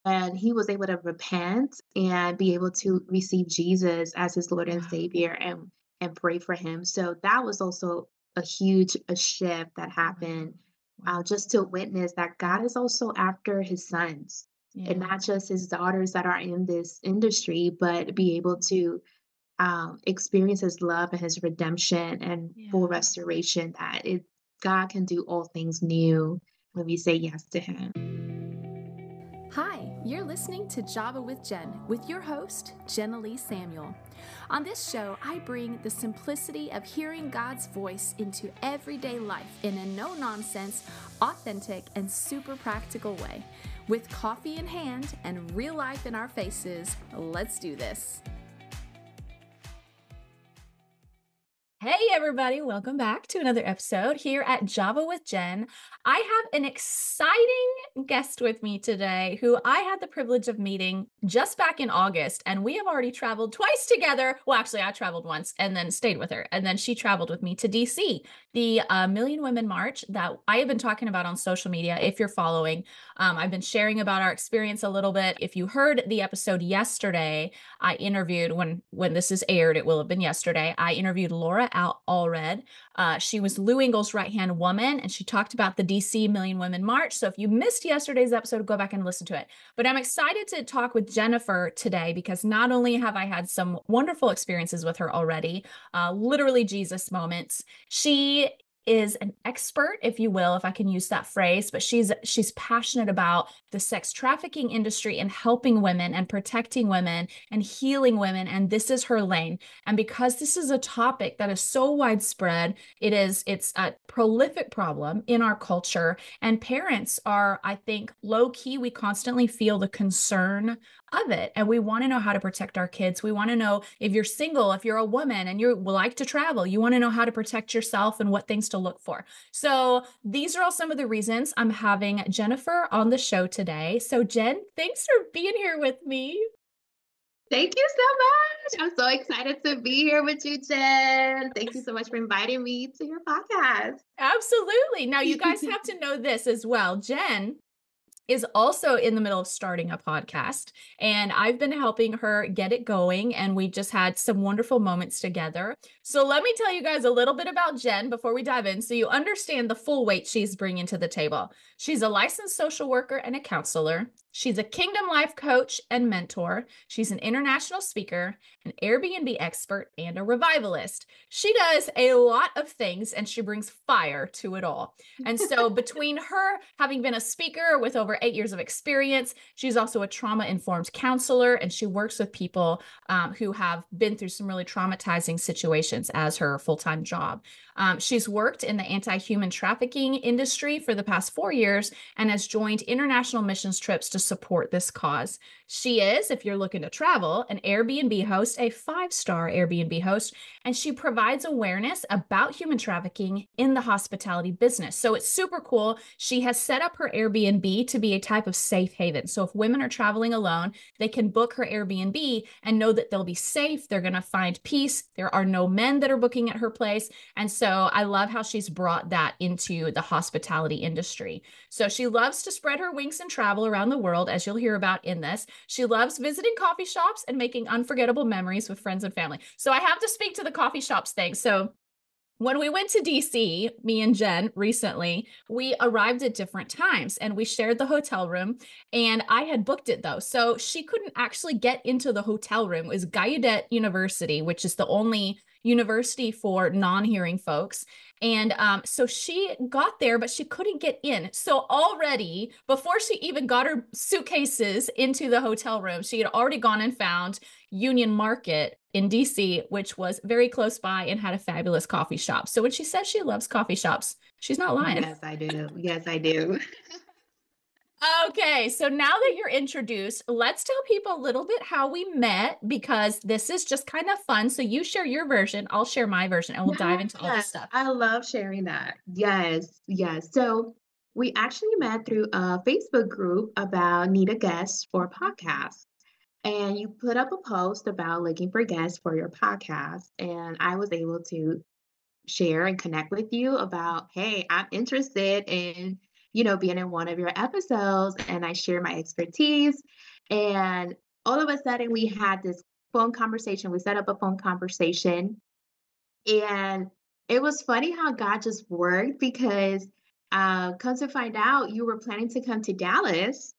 and he was able to repent and be able to receive Jesus as his Lord and Wow. Savior and pray for him. So that was also a shift that Wow. happened, Wow. just to witness that God is also after his sons and Yeah. not just his daughters that are in this industry, but be able to experience his love and his redemption and full Yeah. restoration, that God can do all things new when we say yes to him. Hi, you're listening to Java with Jen with your host, Jenna Lee Samuel. On this show, I bring the simplicity of hearing God's voice into everyday life in a no nonsense, authentic, and super practical way. With coffee in hand and real life in our faces, let's do this. Hey, everybody, welcome back to another episode here at Java with Jen. I have an exciting guest with me today who I had the privilege of meeting just back in August, and we have already traveled twice together. Well, actually, I traveled once and then stayed with her, and then she traveled with me to DC, the Million Women March that I have been talking about on social media. If you're following, I've been sharing about our experience a little bit. If you heard the episode yesterday, I interviewed when this is aired, it will have been yesterday. I interviewed Laura Allred. She was Lou Engle's right-hand woman, and she talked about the DC Million Women March. So if you missed yesterday's episode, go back and listen to it. But I'm excited to talk with Jenifer today because not only have I had some wonderful experiences with her already, literally Jesus moments, she is an expert, if you will, if I can use that phrase, but she's passionate about the sex trafficking industry and helping women and protecting women and healing women, and this is her lane. And because this is a topic that is so widespread, it's a prolific problem in our culture, and parents are, I think, low key, we constantly feel the concern of it, and we want to know how to protect our kids. We want to know, if you're single, if you're a woman and you like to travel, you want to know how to protect yourself and what things to look for. So these are all some of the reasons I'm having Jenifer on the show today. So Jen, thanks for being here with me. Thank you so much. I'm so excited to be here with you, Jen. Thank you so much for inviting me to your podcast. Absolutely. Now you guys have to know this as well. Jen is also in the middle of starting a podcast, and I've been helping her get it going, and we just had some wonderful moments together. So let me tell you guys a little bit about Jen before we dive in so you understand the full weight she's bringing to the table. She's a licensed social worker and a counselor. She's a Kingdom Life coach and mentor. She's an international speaker, an Airbnb expert, and a revivalist. She does a lot of things, and she brings fire to it all. And so between her having been a speaker with over 8 years of experience, she's also a trauma-informed counselor, and she works with people who have been through some really traumatizing situations as her full-time job. She's worked in the anti-human trafficking industry for the past 4 years and has joined international missions trips to support this cause. She is, if you're looking to travel, an Airbnb host, a 5-star Airbnb host, and she provides awareness about human trafficking in the hospitality business. So it's super cool. She has set up her Airbnb to be a type of safe haven. So if women are traveling alone, they can book her Airbnb and know that they'll be safe. They're going to find peace. There are no men that are booking at her place. And so I love how she's brought that into the hospitality industry. So she loves to spread her wings and travel around the world, as you'll hear about in this. She loves visiting coffee shops and making unforgettable memories with friends and family. So I have to speak to the coffee shops thing. So when we went to DC, me and Jen recently, we arrived at different times and we shared the hotel room, and I had booked it though. So she couldn't actually get into the hotel room. It was Gallaudet University, which is the only university for non-hearing folks. And so she got there, but she couldn't get in. So already, before she even got her suitcases into the hotel room, she had already gone and found Union Market in DC, which was very close by and had a fabulous coffee shop. So when she says she loves coffee shops, she's not lying. Yes, I do. Yes, I do. Okay, so now that you're introduced, let's tell people a little bit how we met because this is just kind of fun. So you share your version, I'll share my version, and we'll dive into all this Yes, stuff. I love sharing that. Yes, yes. So we actually met through a Facebook group about need a guest for a podcast. And you put up a post about looking for guests for your podcast. And I was able to share and connect with you about, hey, I'm interested in being in one of your episodes and I shared my expertise. And all of a sudden we had this phone conversation. We set up a phone conversation and it was funny how God just worked because come to find out you were planning to come to Dallas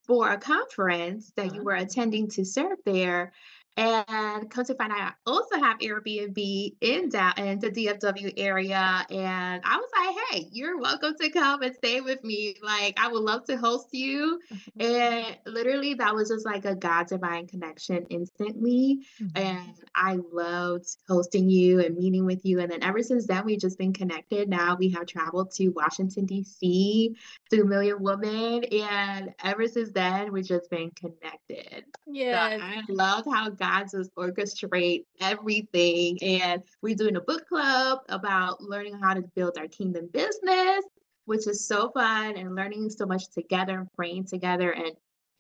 for a conference that you Uh-huh. were attending to serve there. And come to find out, I also have Airbnb in the DFW area. And I was like, hey, you're welcome to come and stay with me. Like, I would love to host you. And literally, that was just like a God divine connection instantly. Mhm. And I loved hosting you and meeting with you. And then ever since then, we've just been connected. Now we have traveled to Washington, D.C. through Million Woman, and ever since then, we've just been connected. So Yes. I love how God just orchestrate everything, and we're doing a book club about learning how to build our kingdom business, which is so fun, and learning so much together and praying together and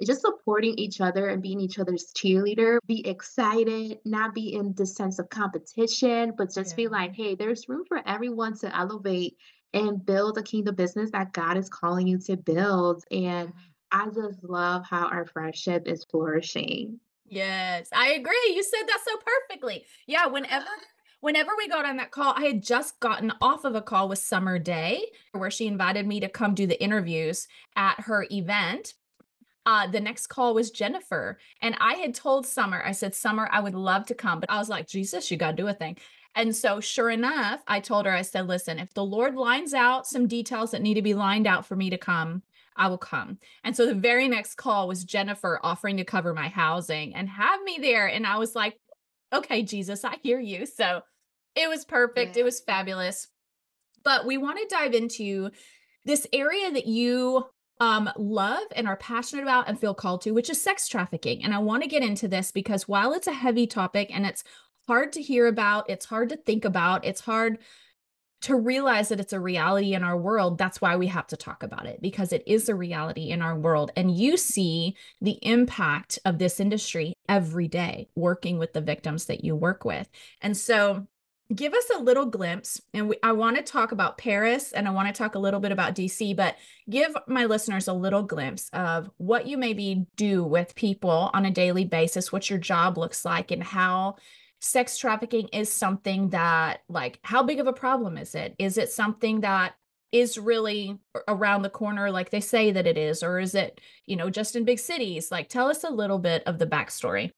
just supporting each other and being each other's cheerleader. Be excited, not be in the sense of competition, but just be Yeah. like, hey, there's room for everyone to elevate and build a kingdom business that God is calling you to build. And I just love how our friendship is flourishing. Yes, I agree. You said that so perfectly. Yeah, whenever we got on that call, I had just gotten off of a call with Summer Day where she invited me to come do the interviews at her event. The next call was Jenifer, and I had told Summer, I said, "Summer, I would love to come," but I was like, "Jesus, you gotta do a thing." And so sure enough, I told her, I said, "Listen, if the Lord lines out some details that need to be lined out for me to come, I will come." And so the very next call was Jenifer offering to cover my housing and have me there, and I was like, "Okay, Jesus, I hear you." So it was perfect. Yeah. It was fabulous. But we wanna dive into this area that you love and are passionate about and feel called to, which is sex trafficking. And I want to get into this because while it's a heavy topic and it's hard to hear about, it's hard to think about, it's hard to realize that it's a reality in our world. That's why we have to talk about it because it is a reality in our world. And you see the impact of this industry every day working with the victims that you work with. And so, give us a little glimpse. And I want to talk about Paris and I want to talk a little bit about DC, but give my listeners a little glimpse of what you maybe do with people on a daily basis, what your job looks like, and how sex trafficking is something that, like, how big of a problem is it? Is it something that is really around the corner like they say that it is? Or is it, just in big cities? Like, tell us a little bit of the backstory.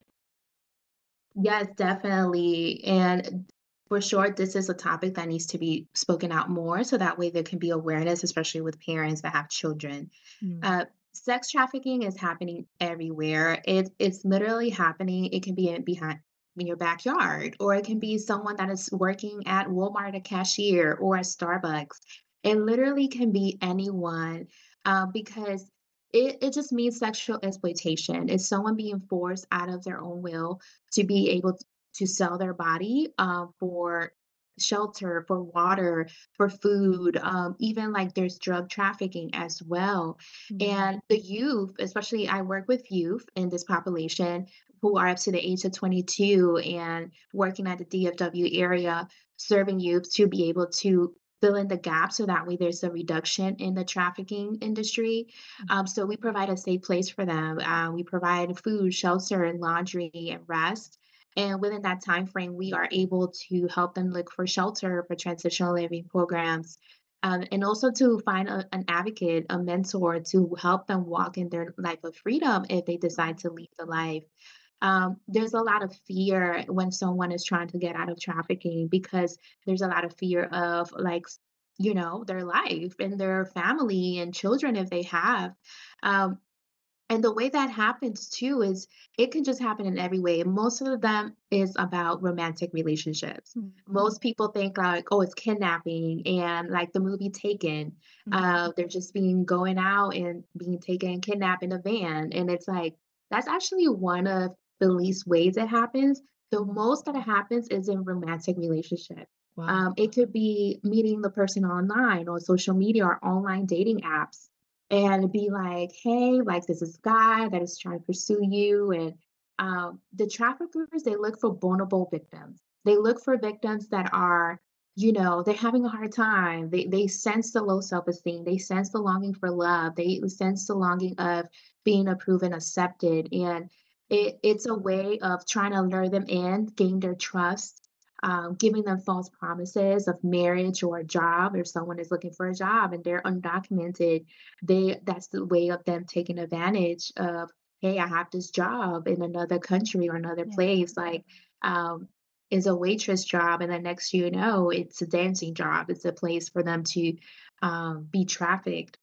Yes, definitely. And for sure, this is a topic that needs to be spoken out more so that way there can be awareness, especially with parents that have children. Mm, Sex trafficking is happening everywhere. It's literally happening. It can be behind in your backyard, or it can be someone that is working at Walmart, a cashier, or at Starbucks. It literally can be anyone because it just means sexual exploitation. It's someone being forced out of their own will to be able to sell their body for shelter, for water, for food. Even like there's drug trafficking as well. mm, And the youth, especially I work with youth in this population who are up to the age of 22 and working at the DFW area, serving youth to be able to fill in the gap so that way there's a reduction in the trafficking industry. So we provide a safe place for them. We provide food, shelter, and laundry and rest. And within that time frame, we are able to help them look for shelter, for transitional living programs, and also to find an advocate, a mentor to help them walk in their life of freedom if they decide to leave the life. There's a lot of fear when someone is trying to get out of trafficking because there's a lot of fear of like, their life and their family and children if they have. Um, and the way that happens too is it can just happen in every way. Most of them is about romantic relationships. mm, Most people think like, oh, it's kidnapping and like the movie Taken. mm, They're just being going out and being taken and kidnapped in a van. And it's like, that's actually one of the least ways it happens. The mm. most that it happens is in romantic relationship. Wow. It could be meeting the person online or social media or online dating apps and be like, "Hey, like, this is guy that is trying to pursue you." And the traffickers, they look for vulnerable victims. They look for victims that are they're having a hard time. They sense the low self-esteem. They sense the longing for love. They sense the longing of being approved and accepted. And it's a way of trying to lure them in, gain their trust, giving them false promises of marriage or a job. If someone is looking for a job and they're undocumented, that's the way of them taking advantage of, hey, I have this job in another country or another Yeah. place. Like, um, is a waitress job, and the next you know, it's a dancing job. It's a place for them to be trafficked.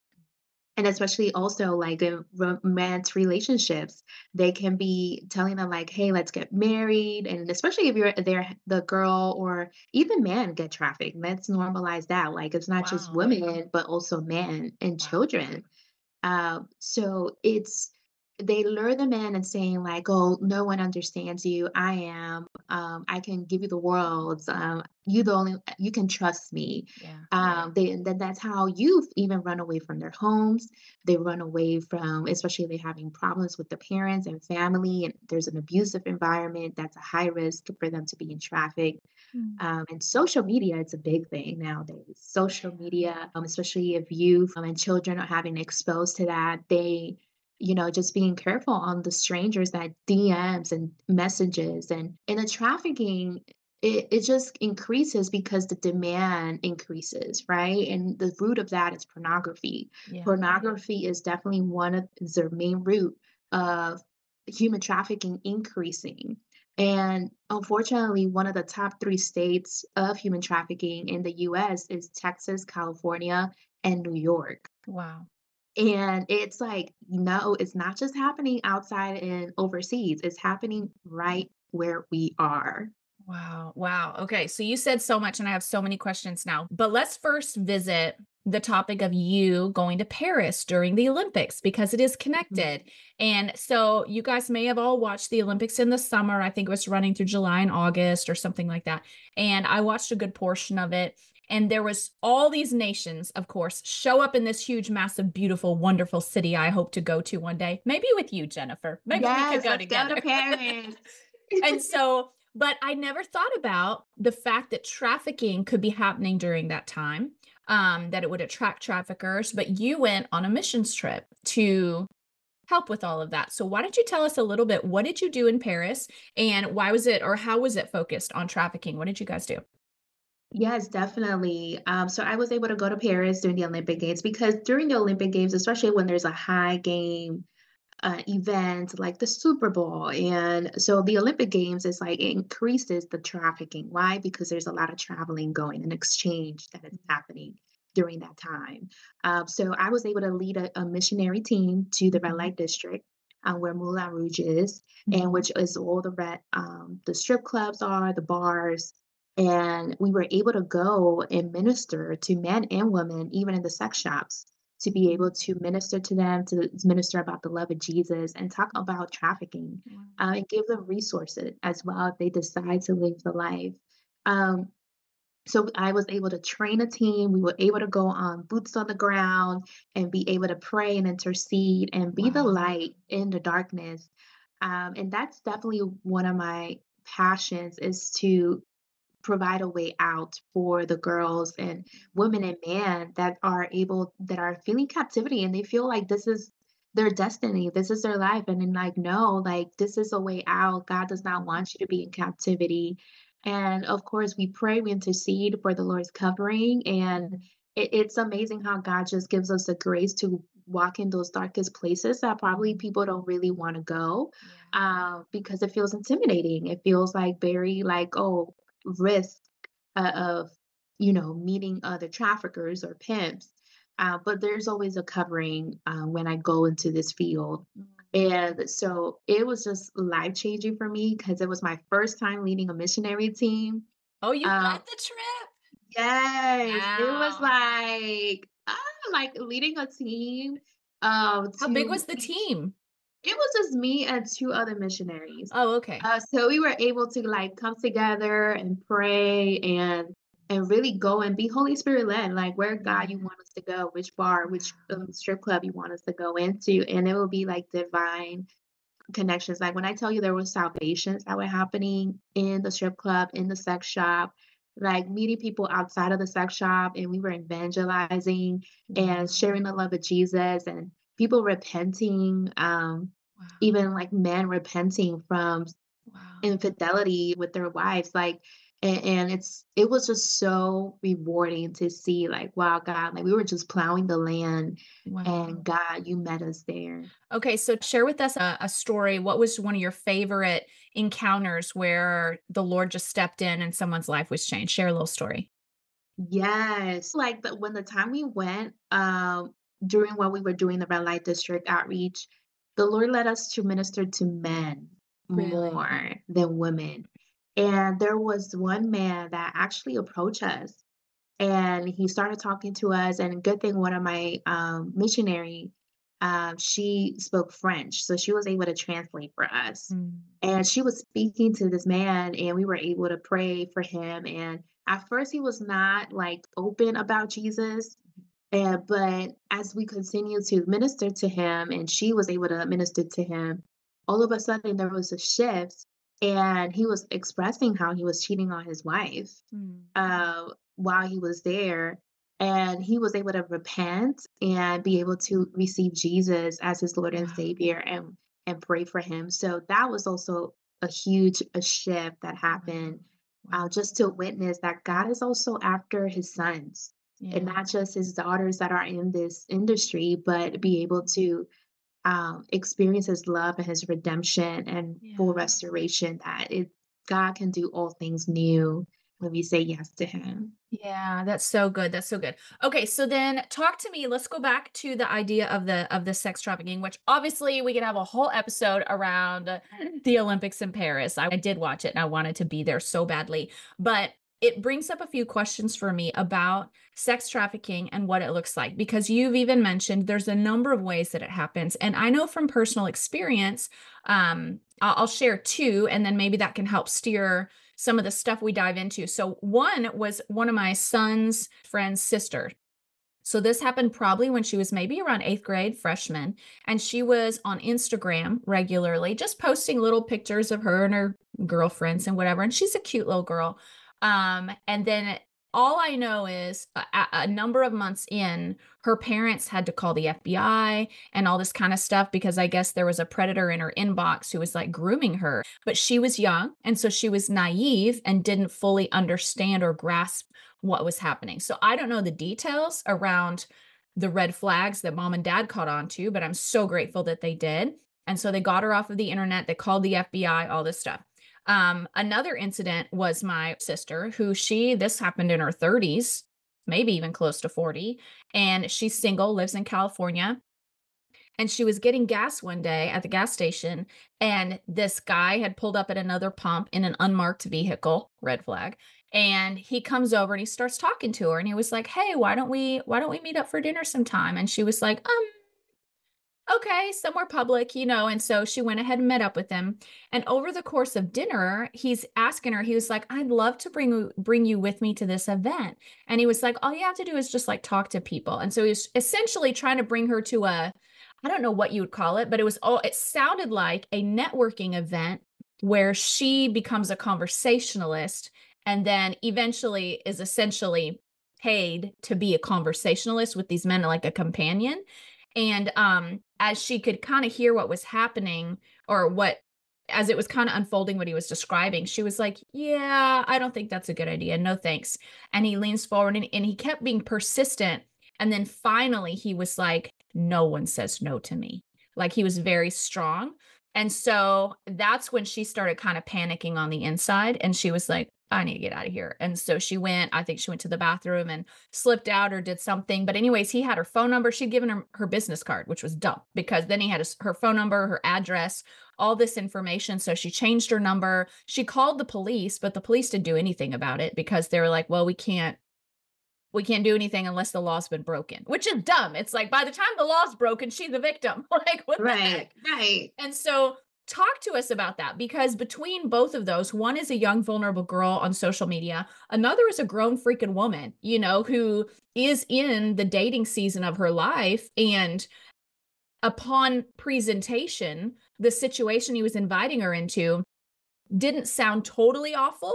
And especially also like in romance relationships, they can be telling them like, "Hey, let's get married." And especially if you're there, the girl or even man get trafficked. Let's normalize that. Like it's not just Wow. women, but also men and Wow. children. So it's they lure them in and saying like, "Oh, no one understands you. I am. I can give you the world. You can trust me." Yeah. And then that's how youth even run away from their homes. They run away from, especially if they're having problems with the parents and family, and there's an abusive environment. That's a high risk for them to be in traffic. Mm. And social media, it's a big thing nowadays. Social media, especially if youth and children are having exposed to that, just being careful on the strangers that DMs and messages and in the trafficking, it just increases because the demand increases, right? And the root of that is pornography. Yeah. Pornography is definitely is the main root of human trafficking increasing. And unfortunately, one of the top 3 states of human trafficking in the US is Texas, California, and New York. Wow. And it's like, no, it's not just happening outside and overseas, it's happening right where we are. Wow. Wow. Okay. So you said so much, and I have so many questions now. But let's first visit the topic of you going to Paris during the Olympics because it is Mhm. connected. And so you guys may have all watched the Olympics in the summer. I think it was running through July and August or something like that. And I watched a good portion of it. And there was all these nations, of course, show up in this huge, massive, beautiful, wonderful city I hope to go to one day. Maybe with you, Jennifer. Maybe we could Yes, go let's go together. to Paris. And so, but I never thought about the fact that trafficking could be happening during that time, that it would attract traffickers. But you went on a missions trip to help with all of that. So, why don't you tell us a little bit? What did you do in Paris, and why was it, or how was it focused on trafficking? What did you guys do? Yes, definitely. So I was able to go to Paris during the Olympic Games because during the Olympic Games, especially when there's a high game event like the Super Bowl. And so the Olympic Games is like it increases the trafficking. Why? Because there's a lot of traveling going and exchange that is happening during that time. So I was able to lead a missionary team to the red Mhm. light district. Where Moulin Rouge is, and Mhm. which is all the strip clubs are, the bars, and we were able to go and minister to men and women, even in the sex shops, to be Mhm. able to minister to them, to minister about the love of Jesus and talk about trafficking, Wow. and give them resources as well if they decide to live the life. Um, so I was able to train a team. We were able to go on boots on the ground and be able to pray and intercede and be the Wow. light in the darkness. And that's definitely one of my passions is to provide a way out for the girls and women and men that are feeling captivity and they feel like this is their destiny, this is their life. And then like, no, like this is a way out. God does not want you to be in captivity. And of course we pray, we intercede for the Lord's covering. And it's amazing how God just gives us the grace to walk in those darkest places that probably Mhm. people don't really want to go, Yeah. because it feels intimidating. It feels like very like, oh, risk of meeting other traffickers or pimps, but there's always a covering when I go into this field. Mm. And so it was just life changing for me because it was my first time leading a missionary team. Oh, you um, led the trip? yes, it was Wow. like leading a team How big to was the reach. team? It was just me and 2 other missionaries. Oh, okay. So we were able to, like, come together and pray and really go and be Holy Spirit led, like, where God you Yeah. want us to go, which bar, which, Wow. strip club you want us to go into, and it will be, like, divine connections. Like, when I tell you there was salvations that were happening in the strip club, in the sex shop, like meeting people outside of the sex shop, and we were evangelizing and Wow. sharing the love of Jesus and people repenting, Wow. even like men repenting from Wow. infidelity with their wives, like, and it was just so rewarding to see, like, wow, God, like, we were just plowing the land, Wow. and God, you met us there. Okay, so share with us a story. What was one of your favorite encounters where the Lord just stepped in and someone's life was changed? Share a little story. Yes, like, when the time we went, during when we were doing the red light district outreach, the Lord led us to minister to men Really? more than women, and there was one man that actually approached us. And he started talking to us, and good thing one of my, missionary, she spoke French, so she was able to translate for us. Mm. And she was speaking to this man, and we were able to pray for him, and at first, he was not, like, open about Jesus, but as we continued to minister to him and she was able to minister to him, all of a sudden, there was a shift, and he was expressing how he was cheating on his wife Mm. while he was there, and he was able to repent and be able to receive Jesus as his Lord and Wow. Savior and pray for him. So that was also a huge a shift that Wow. happened, Wow. just to witness that God is also after his sons and Yeah. not just his daughters that are in this industry, but be able to experience his love and his redemption and full Yeah. restoration that it God can do all things new when we say yes to him. Yeah, that's so good. That's so good. Okay, so then talk to me. Let's go back to the idea of the sex trafficking, which obviously we could have a whole episode around the Olympics in Paris. I did watch it and I wanted to be there so badly, but it brings up a few questions for me about sex trafficking and what it looks like because you've even mentioned there's a number of ways that it happens, and I know from personal experience. I'll share two, and then maybe that can help steer some of the stuff we dive into. So one was one of my son's friend's sister. So this happened probably when she was maybe around 8th grade, freshman, and she was on Instagram regularly, just posting little pictures of her and her girlfriends and whatever. And she's a cute little girl. And then all I know is a number of months in, her parents had to call the FBI and all this kind of stuff because I guess there was a predator in her inbox who was like grooming her. But she was young, and so she was naive and didn't fully understand or grasp what was happening. So I don't know the details around the red flags that mom and dad caught on to, but I'm so grateful that they did. And so they got her off of the internet, they called the FBI, all this stuff. Another incident was my sister, who this happened in her 30s, maybe even close to 40. And she's single, lives in California. And she was getting gas one day at the gas station, and this guy had pulled up at another pump in an unmarked vehicle, red flag. And he comes over and he starts talking to her, and he was like, "Hey, why don't we meet up for dinner sometime?" And she was like, okay, somewhere public, and so she went ahead and met up with him. And over the course of dinner, he's asking her, he was like, "I'd love to bring you with me to this event." And he was like, "All you have to do is just like talk to people." And so he was essentially trying to bring her to I don't know what you would call it, but it sounded like a networking event where she becomes a conversationalist and then eventually is essentially paid to be a conversationalist with these men, like a companion. And as she could kind of hear what was happening, or what as it was kind of unfolding what he was describing, she was like, "Yeah, I don't think that's a good idea. No thanks." And he leans forward, and he kept being persistent. And then finally he was like, "No one says no to me." Like, he was very strong. And so that's when she started kind of panicking on the inside, and she was like, "I need to get out of here." And so I think she went to the bathroom and slipped out or did something. But anyways, he had her phone number. She'd given him her business card, which was dumb because then he had her phone number, her address, all this information. So she changed her number. She called the police, but the police didn't do anything about it because they were like, "Well, we can't do anything unless the law's been broken," which is dumb. It's like, by the time the law's broken, she's the victim. Like, what the Right, heck? right. And so talk to us about that, because between both of those, one is a young, vulnerable girl on social media. Another is a grown freaking woman, who is in the dating season of her life. And upon presentation, the situation he was inviting her into didn't sound totally awful.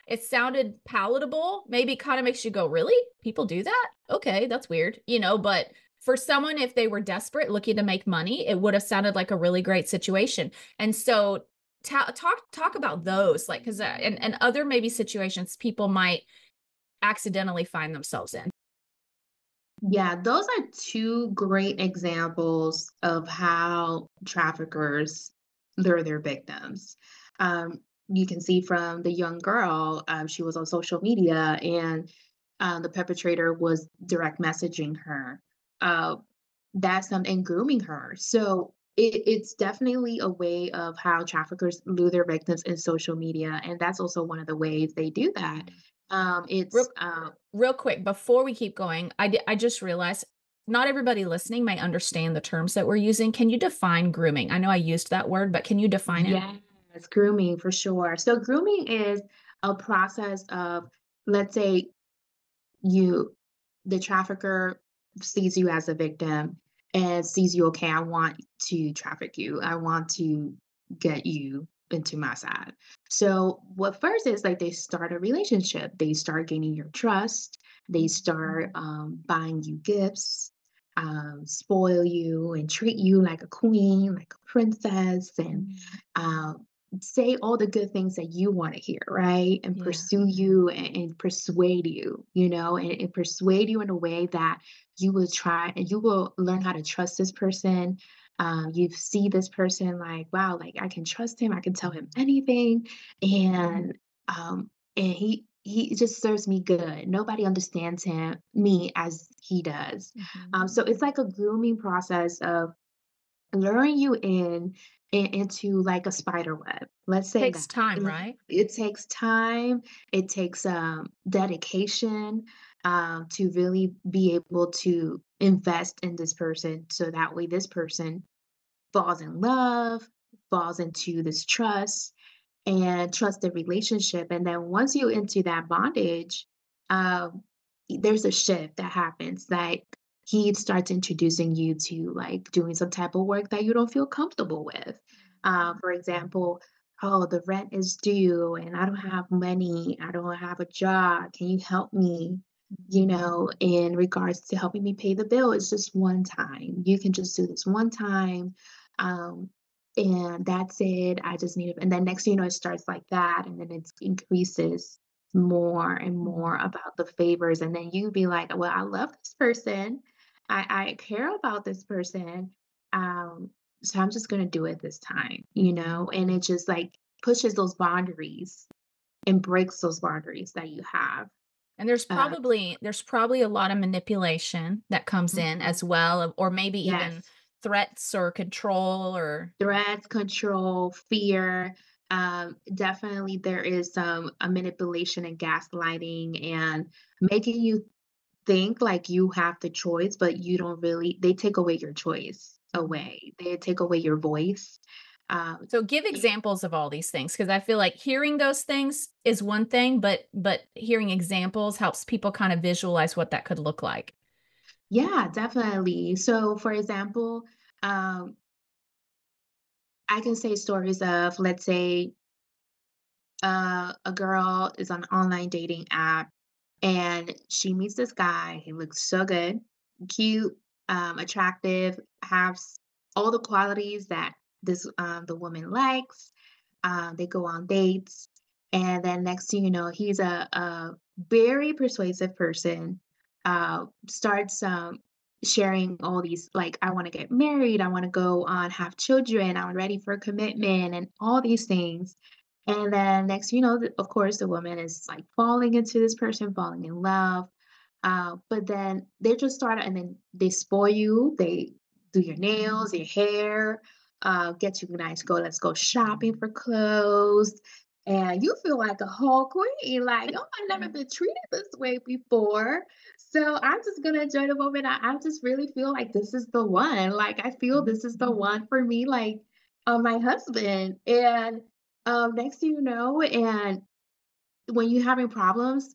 It sounded palatable. Maybe it kind of makes you go, really? People do that? Okay, that's weird. But for someone, if they were desperate, looking to make money, it would have sounded like a really great situation. And so talk about those, like, because and other maybe situations people might accidentally find themselves in. Yeah, those are two great examples of how traffickers lure their victims. Um, you can see from the young girl, she was on social media and the perpetrator was direct messaging her. Uh, that's something grooming her. So it's definitely a way of how traffickers lure their victims in social media. And that's also one of the ways they do that. Real It's real quick before we keep going, I just realized not everybody listening may understand the terms that we're using. Can you define grooming? I know I used that word, but can you define it? Yes, grooming for sure. So grooming is a process of, let's say you, the trafficker sees you as a victim and sees you, okay, I want to traffic you. I want to get you into my side. So what first is like they start a relationship. They start gaining your trust. They start buying you gifts, spoil you and treat you like a queen, like a princess, and um, say all the good things that you want to hear, right? And Yeah. pursue you and persuade you, and persuade you in a way that you will try and you will learn how to trust this person. You see this person like, wow, like I can trust him, I can tell him anything, and he just serves me good. Nobody understands me as he does. Mhm. So it's like a grooming process of luring you into like a spider web. Let's say Takes that. time, right? It takes time, it takes dedication to really be able to invest in this person so that way this person falls in love, falls into this trust and trusted relationship. And then once you into that bondage, um, there's a shift that happens. Like he starts introducing you to like doing some type of work that you don't feel comfortable with. For example, oh, the rent is due and I don't have money. I don't have a job. Can you help me? In regards to helping me pay the bill, it's just one time. You can just do this one time. Um, and that's it. I just need it. And then next thing you know, it starts like that. And then it increases more and more about the favors. And then you be like, well, I love this person. I care about this person. Um, so I'm just gonna do it this time. And it just like pushes those boundaries and breaks those boundaries that you have. And there's Uh, probably a lot of manipulation that comes in mhm. as well, or maybe even Yes. threats or control or Threats, control, fear. Definitely, there is some a manipulation and gaslighting and making you think like you have the choice, but you don't really. They take away your choice away. They take away your voice. Um, so give examples of all these things because I feel like hearing those things is one thing, but hearing examples helps people kind of visualize what that could look like. yeah, definitely. So, for example, um, I can say stories of, let's say, a girl is on an online dating app and she meets this guy. He looks so good, cute, attractive, has all the qualities that this the woman likes. They go on dates, and then next thing you know, he's a very persuasive person. Starts sharing all these like, I want to get married, I want to go on have children, I'm ready for commitment, and all these things. And then next, of course, the woman is like falling into this person, falling in love. But then they just start and then they spoil you. They do your nails, your hair, get you nice, let's go shopping for clothes. And you feel like a whole queen, like, oh, I've never been treated this way before. So I'm just gonna enjoy the moment. I just really feel like this is the one. Like I feel this is the one for me, like my husband. And next thing you know, and when you're having problems,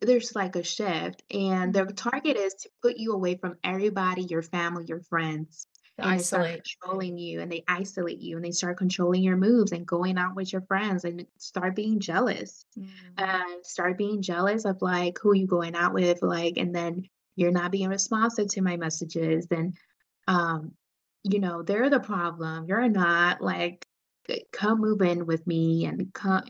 there's like a shift, and their Mhm. target is to put you away from everybody, your family, your friends. To and they start isolate. controlling you and they isolate you and they start controlling your moves and going out with your friends and start being jealous. Mm. Start being jealous of like who you going out with, like, and then you're not being responsive to my messages. Then um, they're the problem. You're not like come move in with me and come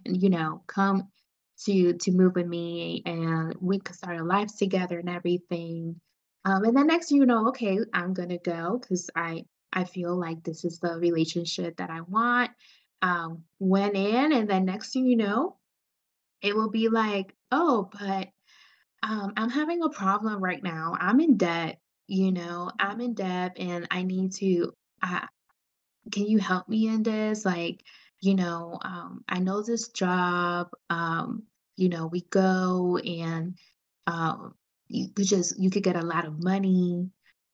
to move with me and we could start a life together and everything. And then next thing you know, okay, I'm gonna go because I feel like this is the relationship that I want. Went in and then next thing you know, it will be like, oh, but I'm having a problem right now. I'm in debt, I'm in debt and I need to, uh, can you help me in this? Like, I know this job, we go and um, you could get a lot of money,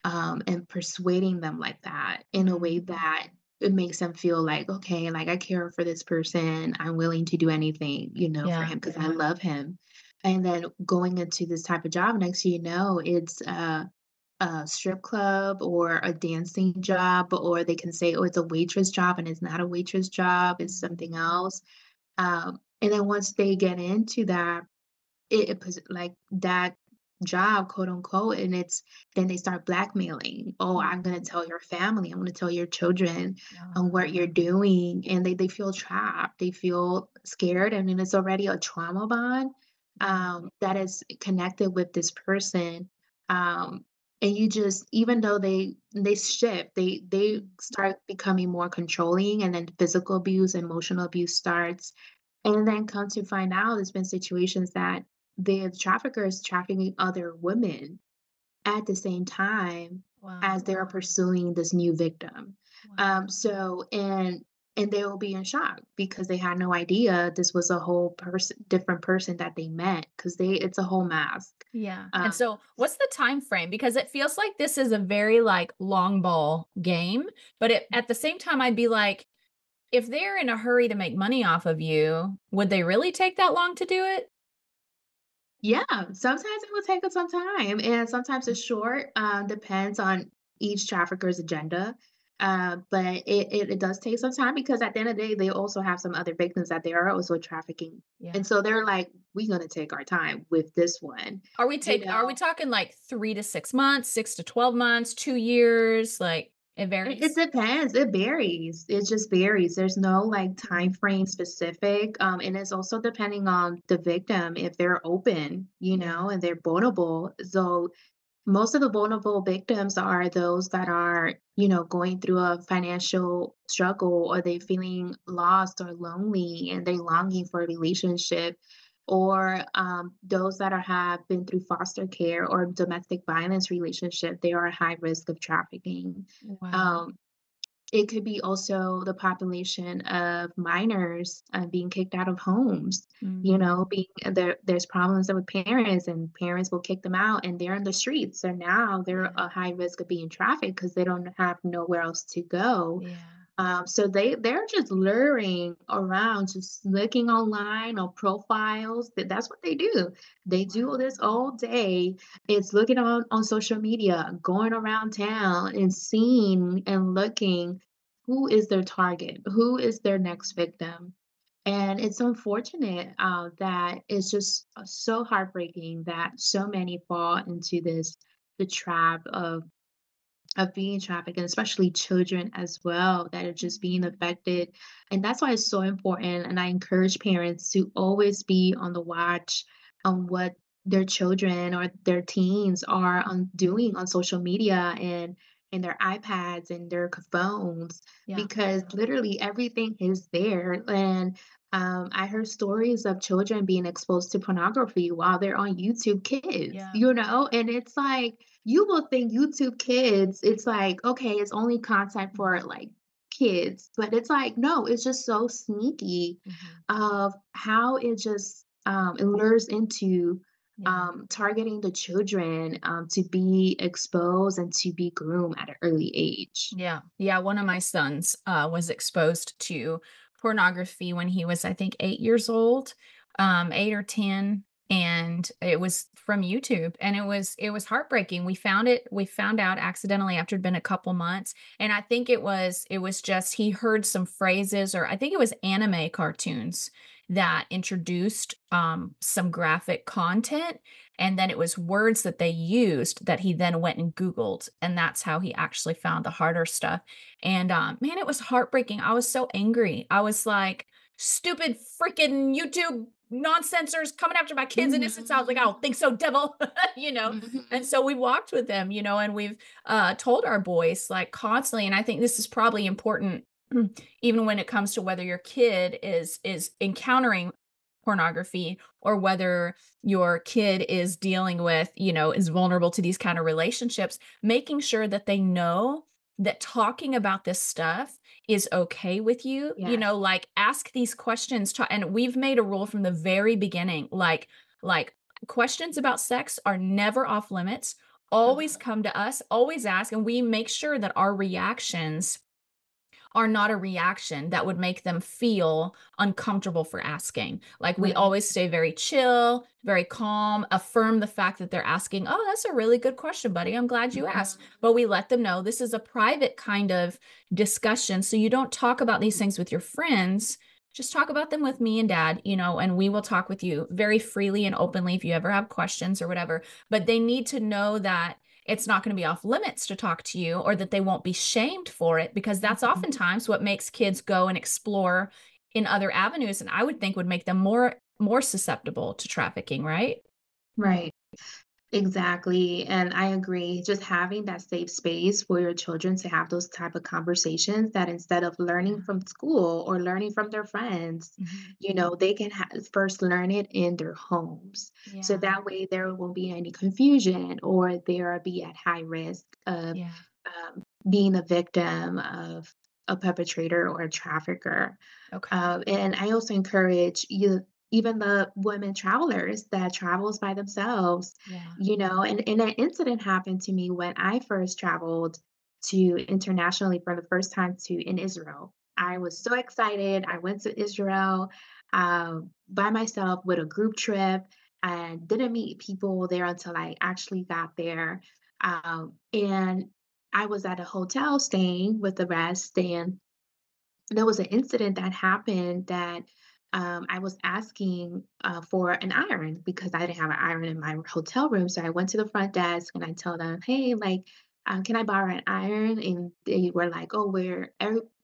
and persuading them like that in a way Mm. that it makes them feel like, okay, like I care for this person. I'm willing to do anything, for Yeah. him because I love him. And then going into this type of job, next thing you know, it's a strip club or a dancing job, or they can say, "Oh, it's a waitress job," and it's not a waitress job, it's Mm. something else. And then once they get into that, it puts like that job, quote unquote, and it's then they start blackmailing. Oh, I'm gonna Mhm. tell your family, I'm gonna tell your children on Ah, what you're doing. And they feel trapped, they feel scared, and then it's already a trauma bond yeah. that is connected with this person. Um, and you just even though they shift, they Mm. start becoming more controlling and then physical abuse, emotional abuse starts. And then come to find out, there's been situations that the traffickers trafficking other women at the same time Wow. as they're pursuing this new victim. Wow. And they will be in shock because they had no idea this was a whole person, different person that they met because it's a whole mask. Yeah. And Um, so what's the time frame? Because it feels like this is a very like long ball game, but at the same time I'd be like, if they're in a hurry to make money off of you, would they really take that long to do it? Yeah, sometimes it will take us some time, and sometimes it's short, depends on each trafficker's agenda. But it does take some time because at the end of the day, they also have some other victims that they are also trafficking. Yeah. And so they're like, we're gonna take our time with this one, you Are we know. talking like 3 to 6 months, 6 to 12 months, 2 years? Like it It varies? depends, it varies, it just varies, there's no, like, time Mm. frame specific, and it's also depending on the victim, if they're open, Yeah. and they're vulnerable. So most of the vulnerable victims are those that are, going through a financial struggle or they feeling lost or lonely and they longing for a relationship, or those that have been through foster care or domestic violence relationship, they are at high risk of trafficking. Wow. Um, it could be also the population of minors, being kicked out of homes, Mm. being there's problems with parents and parents will kick them out and they're in the streets. So now they're Yeah. a high risk of being trafficked because they don't have nowhere else to go. Yeah. So they're just luring around, just looking online or profiles. That's what they do. They do Wow. this all day. It's looking on social media, going around town and seeing and looking who is their target, who is their next victim. And it's unfortunate that it's just so heartbreaking that so many fall into the trap of being trafficked, and especially children as well that are just being Mhm. affected. And that's why it's so important. And I encourage parents to always be on the watch on what their children or their teens are doing on social media and their iPads and their phones, Yeah. because literally everything is there. And I heard stories of children being exposed to pornography while they're on YouTube Kids, Yeah. and it's like, you will think YouTube Kids, it's like, okay, it's only content for, Mhm. like, kids, but it's like, no, it's just so sneaky Mhm. of how it just, it lures into, Yeah. targeting the children, to be exposed and to be groomed at an early age. Yeah. Yeah, one of my sons, was exposed to pornography when he was, I think, 8 years old, 8 or 10. and it was from YouTube, and it was heartbreaking. We found out accidentally after it'd been a couple months, and I think it was just he heard some phrases, or I think it was anime cartoons that introduced some graphic content, and then it was words that they used that he then went and Googled, and that's how he actually found the harder stuff. And man, it was heartbreaking. I was so angry. I was like, stupid freaking YouTube nonsensors coming after my kids' innocence. I was like, I Mhm. don't think so, devil. And Mhm. so we walked with them, and we've told our boys like constantly. And I think this is probably important, even when it comes to whether your kid is encountering pornography, or whether your kid is dealing with, is vulnerable to these kind of relationships, making sure that they know that talking about this stuff is okay with you. Yes. Like, ask these questions, and we've made a rule from the very beginning, like questions about sex are never off limits. Always Mhm. come to us, always ask, and we make sure that our reactions are not a reaction that would make them feel uncomfortable for asking. Like, we Right. always stay very chill, very calm, affirm the fact that they're asking, "Oh, that's a really good question, buddy. I'm glad you asked." Mhm. But we let them know this is a private kind of discussion. So you don't talk about these things with your friends. Just talk about them with me and dad, and we will talk with you very freely and openly if you ever have questions or whatever. But they need to know that it's not going to be off limits to talk to you, or that they won't be shamed for it, because that's Mhm. oftentimes what makes kids go and explore in other avenues, and I would think would make them more susceptible to trafficking, right? Right. Exactly, and I agree. Just having that safe space for your children to have those type of conversations that instead of learning Yeah. from school or learning from their friends, Mhm. they can first learn it in their homes. So Yeah. that way there won't be any confusion or they'll be at high risk of Yeah. being a victim of a perpetrator or a trafficker. Okay. And I also encourage you, even the women travelers that travels by themselves, Yeah. and an incident happened to me when I first traveled to internationally for the first time to in Israel. I was so excited. I went to Israel by myself with a group trip and didn't meet people there until I actually got there. And I was at a hotel staying with the rest, and there was an incident that happened that I was asking for an iron because I didn't have an iron in my hotel room. So I went to the front desk and I told them, "Hey, like, can I borrow an iron?" And they were like, "Oh,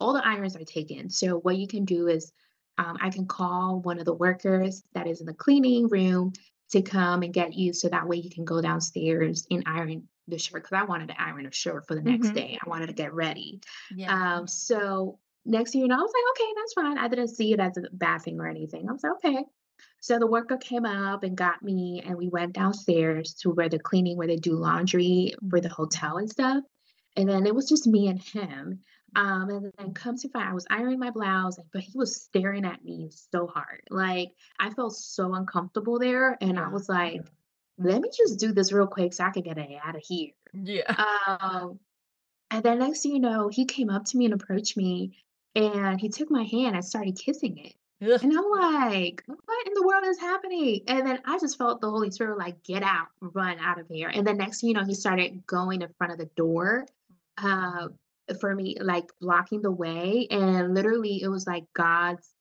all the irons are taken. So what you can do is I can call one of the workers that is in the cleaning room to come and get you, so that way you can go downstairs and iron the shirt because I wanted to iron a shirt for the next Mhm. day. I wanted to get ready." Yeah. So next thing you know, I was like, "Okay, that's fine." I didn't see it as a bad thing or anything. I was like, "Okay." So the worker came up and got me, and we went downstairs to where they do laundry for the Mhm. hotel and stuff. And then it was just me and him. And then come to find, I was ironing my blouse, but he was staring at me so hard. Like I felt so uncomfortable there, and I Yeah. was like, "Let me just do this real quick so I can get it out of here." Yeah. Um, and then next thing you know, he came up to me and approached me, and he took my hand and started kissing it. Ugh. And I'm like, "What in the world is happening?" And then I just felt the Holy Spirit like, "Get out, run out of here." And then next thing you know, he started going in front of the door, uh, for me, like blocking the way. And literally, it was like God's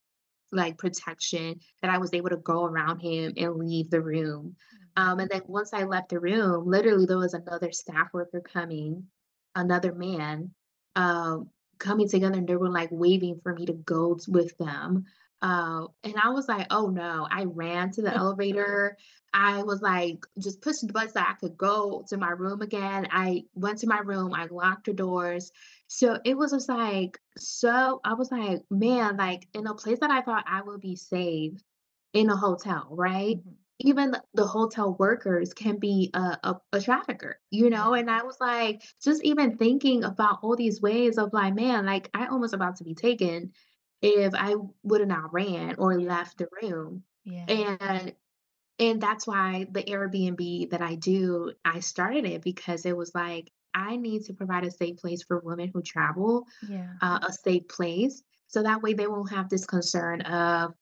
like protection that I was able to go around him and leave the room. And then once I left the room, literally there was another staff worker coming, another man, um, coming together, and they were like waving for me to go with them. And I was like, "Oh no!" I ran to the elevator. I was like just pushing the button so I could go to my room again. I went to my room. I locked the doors. So it was just like, I was like, man, like in a place that I thought I would be safe in a hotel, right? Mhm. Even the hotel workers can be a trafficker, Yeah. And I was like, just even thinking about all these ways of like, man, like I almost about to be taken if I would have not ran or Yeah. left the room. Yeah. And and that's why the Airbnb that I do, I started it because it was like, I need to provide a safe place for women who travel, Yeah. a safe place. So that way they won't have this concern of,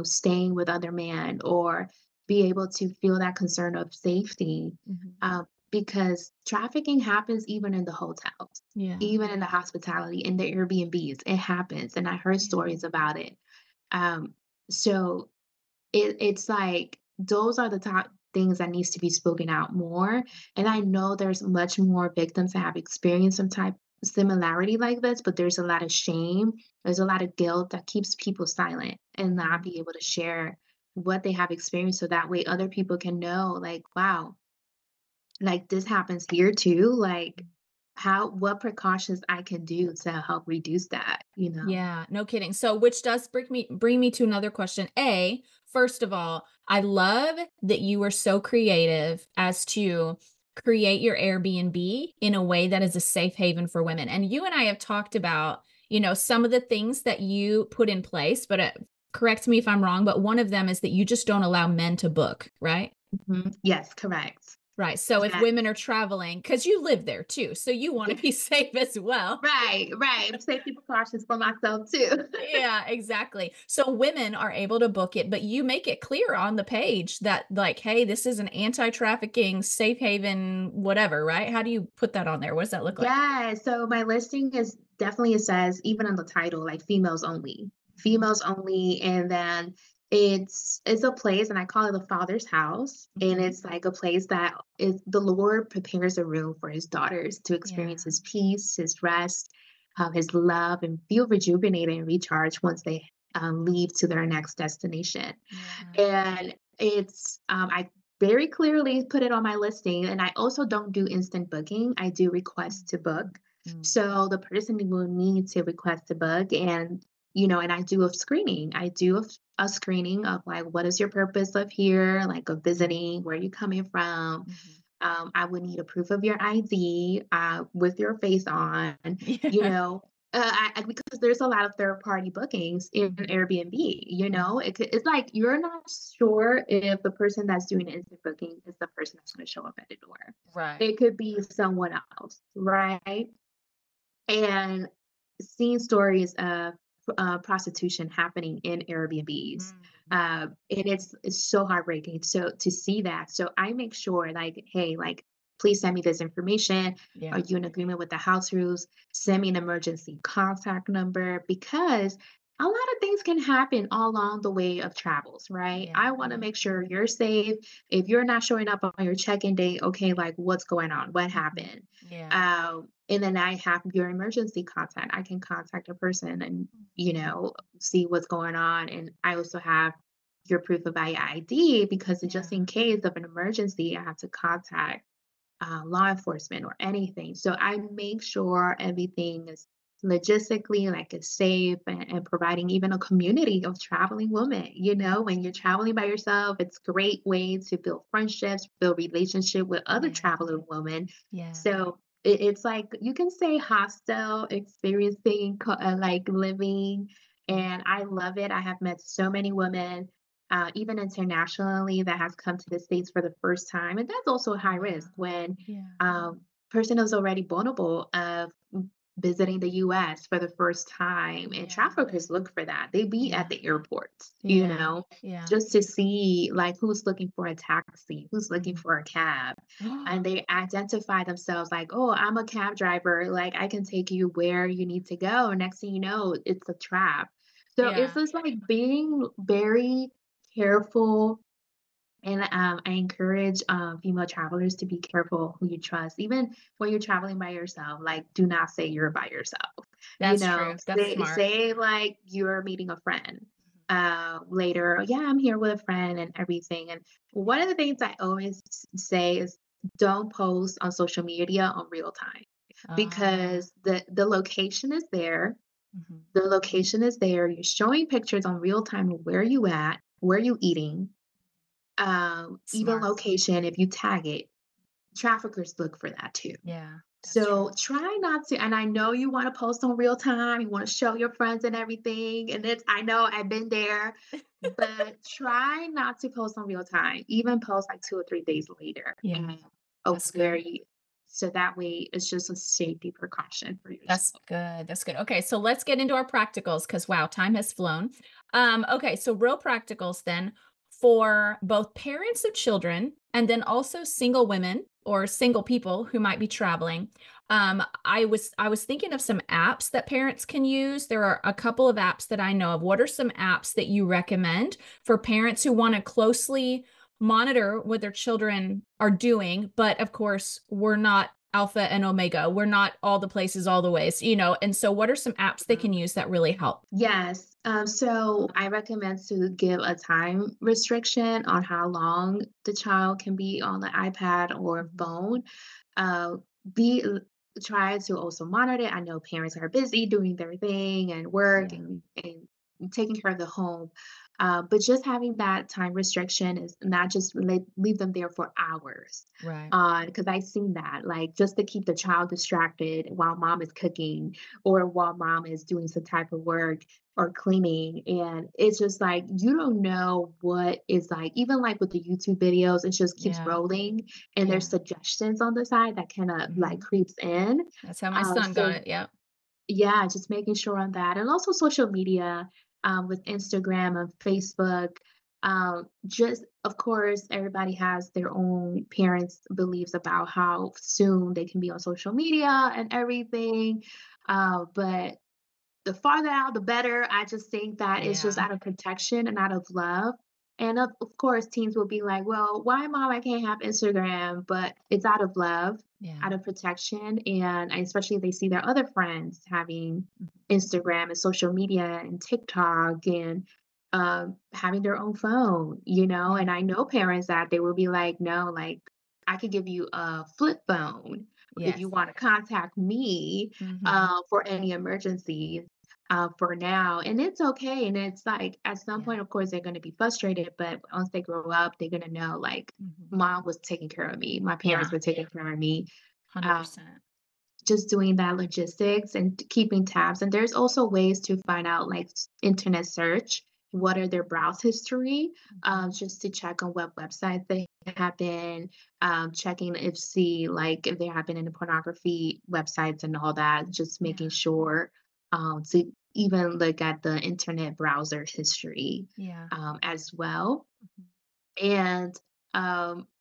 staying with other men or, be able to feel that concern of safety, Mhm. because trafficking happens even in the hotels, Yeah. even in the hospitality, in the Airbnbs. It happens, and I heard Yeah. stories about it. Um, so it's like those are the top things that needs to be spoken out more, and I know there's much more victims that have experienced some type similarity like this, but there's a lot of shame, there's a lot of guilt that keeps people silent and not Mhm. be able to share what they have experienced so that way other people can know, like, wow, like this happens here too, like how what precautions I can do to help reduce that, you know? Yeah, no kidding. So which does bring me to another question. First of all, I love that you were so creative as to create your Airbnb in a way that is a safe haven for women. And you and I have talked about, some of the things that you put in place, but correct me if I'm wrong, but one of them is that you just don't allow men to book, right? Mhm. Yes, correct. Right. So if Yeah. women are traveling, because you live there too, so you want to Yeah. be safe as well. Right, right. Safety precautions for myself too. Yeah, exactly. So women are able to book it, but you make it clear on the page that like, hey, this is an anti-trafficking safe haven, whatever, right? How do you put that on there? What does that look like? Yeah, so my listing is definitely it says even on the title, like females only. Mhm, Females only, and then it's a place and I call it the Father's house. And mhm. it's like a place that is the Lord prepares a room for his daughters to experience Yeah, his peace, his rest, his love, and feel rejuvenated and recharged once they leave to their next destination. yeah. And I very clearly put it on my listing, and I also don't do instant booking. I do request to book. Mm, So the person will need to request to book and and I do a screening. I do a screening of like what is your purpose of here, like of visiting, where are you coming from? mhm. I would need a proof of your ID with your face on, you Yeah. know, because there's a lot of third party bookings in Mhm, Airbnb. mhm. It's like you're not sure if the person that's doing the instant booking is the person that's going to show up at the door. Right. It could be someone else, right? And seeing stories of prostitution happening in Airbnbs. Mhm. And it's so heartbreaking so to see that. So I make sure like, hey, like please send me this information. Are Yeah, you in agreement with the house rules? Send me an emergency contact number because a lot of things can happen all along the way of travels, right? yeah, I want to make sure you're safe. If you're not showing up on your check-in date, okay, like what's going on? What mhm. happened? Yeah. And then I have your emergency contact. I can contact a person and, Mhm. see what's going on. And I also have your proof of ID because just Yeah, in case of an emergency, I have to contact law enforcement or anything. So I make sure everything is logistically like it's safe and providing even a community of traveling women. When you're traveling by yourself, it's a great way to build friendships, build relationship with other yeah, traveling women. yeah. So it's like you can say hostile experiencing like living, Mhm. and I love it. I have met so many women even internationally that has come to the States for the first time. And that's also high Yeah, risk when yeah, person is already vulnerable of visiting the US for the first time. And yeah, traffickers look for that. They be at yeah, the airports, yeah, yeah. just to see like who's looking for a taxi, who's looking Mhm. for a cab. And they identify themselves like, oh, I'm a cab driver. Like I can take you where you need to go. And next thing you know, it's a trap. So it's Yeah, just like being very careful, and I encourage female travelers to be careful who you trust, even when you're traveling by yourself. Like, do not say you're by yourself. that's true. That's smart. Say like you're meeting a friend. Mhm. Later, yeah, I'm here with a friend and everything. And one of the things I always say is don't post on social media on real time Ah, because the location is there. mhm. The location is there. You're showing pictures on real time of where you at, where you eating, even Smart. location, if you tag it, traffickers look for that too. Yeah, that's true. So try not to, and I know you want to post on real time, you want to show your friends and everything. And I know I've been there, but try not to post on real time, even post like 2 or 3 days later Yeah, of that's where good. you, so that way it's just a safety precaution for That's yourself. good. That's good. Okay, so let's get into our practicals because wow, time has flown. Okay, so real practicals then. for both parents of children and then also single women or single people who might be traveling. I was thinking of some apps that parents can use. There are a couple of apps that I know of. What are some apps that you recommend for parents who want to closely monitor what their children are doing? But of course, we're not alpha and omega. We're not all the places, all the ways, And so, what are some apps they can use that really help? Yes. So I recommend to give a time restriction on how long the child can be on the iPad or Mhm. phone. Uh, be Try to also monitor it. I know parents are busy doing their thing and work Yeah. and taking care of the home. But just having that time restriction is not just leave them there for hours. Right. Because I've seen that, like just to keep the child distracted while mom is cooking or while mom is doing some type of work or cleaning. And it's just like you don't know what is like, even like with the YouTube videos, it just keeps Yeah. rolling and there's Yeah. suggestions on the side that kind of like Mhm. creeps in. That's how my son got So it. Yeah. yeah, just making sure on that. And also social media, with Instagram and Facebook. Just of course, everybody has their own parents' beliefs about how soon they can be on social media and everything. But the farther out, the better. I just think that it's just Yeah. out of protection and out of love. And of course, teens will be like, well, why, mom, I can't have Instagram? But it's out of love, Yeah. out of protection. And especially if they see their other friends having Mhm. Instagram and social media and TikTok and having their own phone, you know? Yeah. And I know parents that they will be like, no, like, I could give you a flip phone if you Yes. want to contact me Mhm. for any emergency for now. And it's okay. And it's like at some Yeah. point, of course, they're going to be frustrated, but once they grow up, they're going to know like Mhm. mom was taking care of me, my parents Yeah. were taking care of me. Um, 100%. just doing that logistics and keeping tabs. And there's also ways to find out like internet search. What are their browse history? Mhm. Just to check on what websites they have been, checking if see like if they have been in the pornography websites and all that. Just making Yeah. sure to even look at the internet browser history Yeah. as well. Mhm.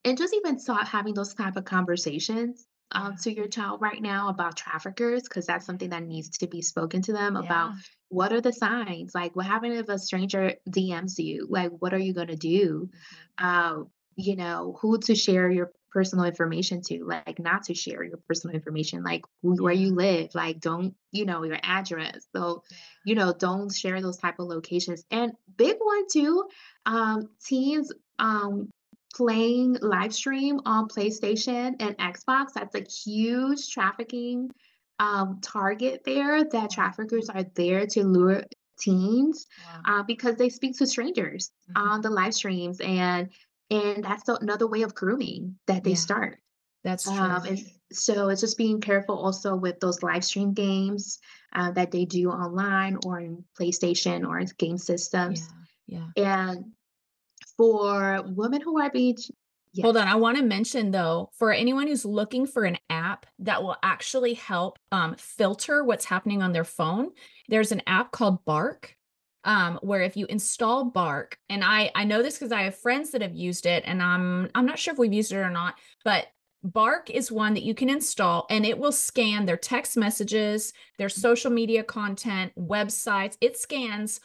And just even start having those type of conversations Yeah. to your child right now about traffickers, because that's something Yeah. that needs to be spoken to them about. Yeah. What are the signs? Like, what happens if a stranger DMs you? Like, what are you going to do? Mhm. Uh, who to share your personal information to, like, not to share your personal information, like where Yeah. you live, like, don't, your address. So, Yeah. don't share those type of locations. And big one too, teens um, playing live stream on PlayStation and Xbox. That's a huge trafficking target there. That Wow. traffickers are there to lure teens Wow. because they speak to strangers on Mhm. the live streams, and that's another way of grooming that they Yeah. start. That's true. And so it's just being careful also with those live stream games that they do online or in PlayStation or in game systems. Yeah. Yeah. And for women who are being Hold on, yes. I wanna mention though, for anyone who's looking for an app that will actually help, filter what's happening on their phone, there's an app called Bark, where if you install Bark, and I know this because I have friends that have used it, and I'm not sure if we've used it or not, but Bark is one that you can install, and it will scan their text messages, their social media content, websites. It scans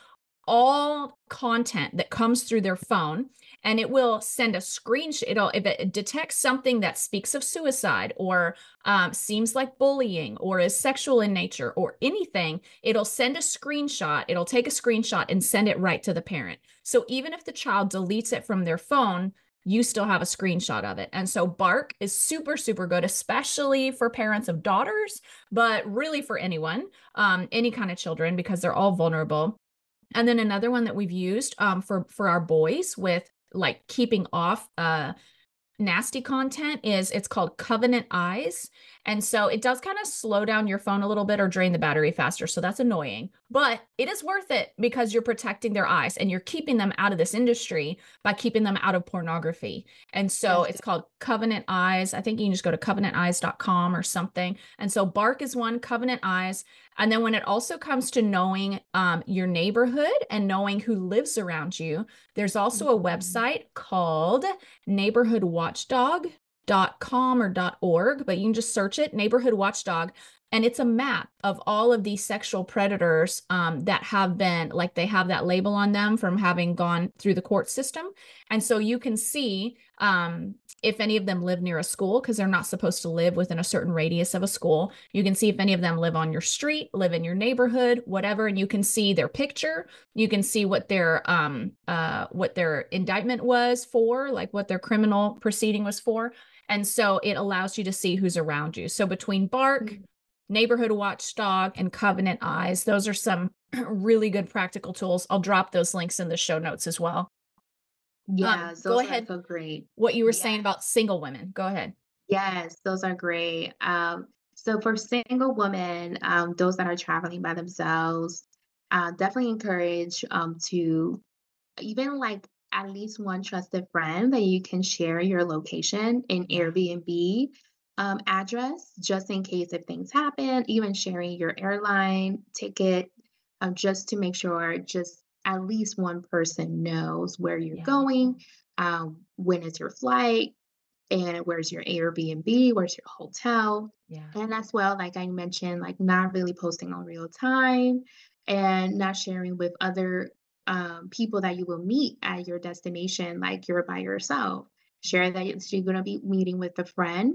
all content that comes through their phone, and it will send a screenshot. It'll, if it detects something that speaks of suicide or seems like bullying or is sexual in nature or anything, it'll send a screenshot. It'll take a screenshot and send it right to the parent. So even if the child deletes it from their phone, you still have a screenshot of it. And so Bark is super, super good, especially for parents of daughters, but really for anyone, any kind of children, because they're all vulnerable. And then another one that we've used for our boys with like keeping off nasty content is it's called Covenant Eyes. And so it does kind of slow down your phone a little bit or drain the battery faster. So that's annoying, but it is worth it because you're protecting their eyes and you're keeping them out of this industry by keeping them out of pornography. And so Yes. it's called Covenant Eyes. I think you can just go to covenanteyes.com or something. And so Bark is one, Covenant Eyes. And then when it also comes to knowing your neighborhood and knowing who lives around you, there's also a Mhm. website called neighborhoodwatchdog.com or .org, but you can just search it, Neighborhood Watchdog. And it's a map of all of these sexual predators that have been, like, they have that label on them from having gone through the court system. And so you can see if any of them live near a school, because they're not supposed to live within a certain radius of a school. You can see if any of them live on your street, live in your neighborhood, whatever, and you can see their picture. You can see what their indictment was for, like what their criminal proceeding was for. And so it allows you to see who's around you. So between Bark, Mm. Neighborhood Watchdog, and Covenant Eyes, those are some really good practical tools. I'll drop those links in the show notes as well. Yes, Go those are ahead. so great. What you were Yeah. saying about single women. Go ahead. Yes, those are great. So for single women, those that are traveling by themselves, definitely encourage to even like at least one trusted friend that you can share your location in Yeah. Airbnb address just in case if things happen, even sharing your airline ticket just to make sure just at least one person knows where you're Yeah. going, when is your flight, and where's your Airbnb, where's your hotel. Yeah. And as well, like I mentioned, like not really posting on real time and not sharing with other people that you will meet at your destination, like you're by yourself. Share that you're going to be meeting with a friend